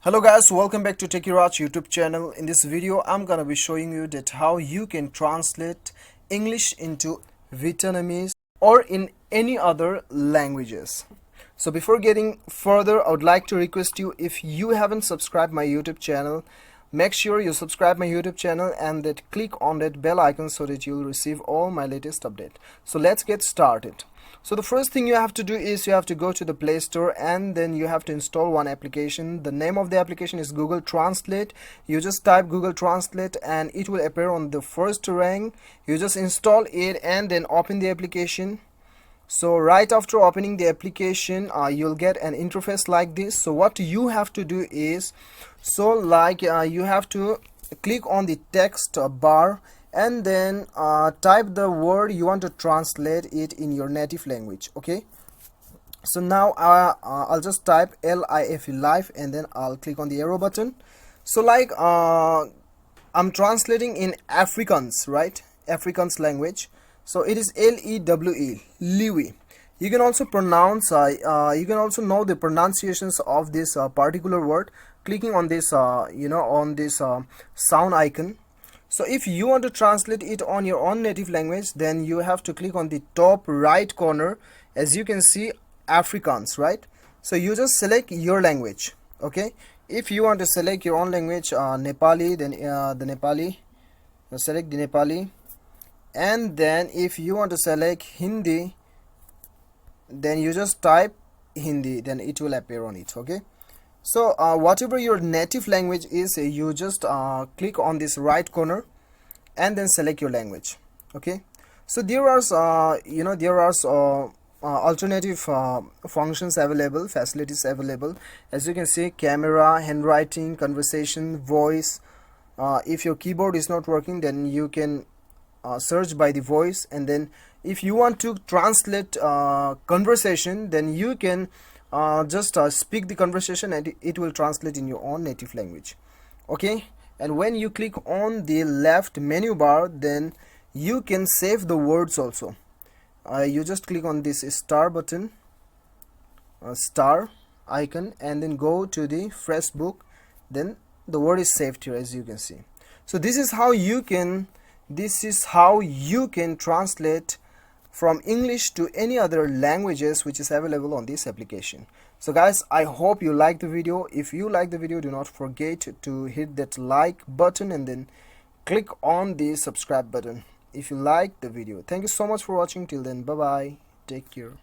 Hello guys, welcome back to Techiraj YouTube channel. In this video I'm gonna be showing you that how you can translate English into Vietnamese or in any other languages. So before getting further, I would like to request you, if you haven't subscribed my YouTube channel, make sure you subscribe my YouTube channel and that click on that bell icon so that you'll receive all my latest update. So let's get started. So the first thing you have to do is you have to go to the Play Store and then you have to install one application. The name of the application is Google Translate. You just type Google Translate and it will appear on the first rank. You just install it and then open the application. So right after opening the application, you'll get an interface like this. So what you have to do is, you have to click on the text bar and then type the word you want to translate it in your native language. Okay, so now I'll just type LIFE, life, and then I'll click on the arrow button. So I'm translating in Afrikaans, right? Afrikaans language. So it is LEWE, Liwi. You can also pronounce you can also know the pronunciations of this particular word clicking on this on this sound icon. So if you want to translate it on your own native language, then you have to click on the top right corner. As you can see, Afrikaans, right? So you just select your language. Okay, if you want to select your own language, Nepali, then the Nepali, select the Nepali. And then if you want to select Hindi, then you just type Hindi, then it will appear on it. Okay, so whatever your native language is, you just click on this right corner and then select your language. Okay, so there are alternative functions available, facilities available. As you can see, camera, handwriting, conversation, voice. If your keyboard is not working, then you can search by the voice, and then if you want to translate conversation, then you can just speak the conversation and it will translate in your own native language. Okay, and when you click on the left menu bar, then you can save the words also. You just click on this star button, star icon, and then go to the fresh book, then the word is saved here, as you can see. So this is how you can translate from English to any other languages which is available on this application. So guys, I hope you like the video. If you like the video, do not forget to hit that like button and then click on the subscribe button if you like the video. Thank you so much for watching. Till then, bye bye, take care.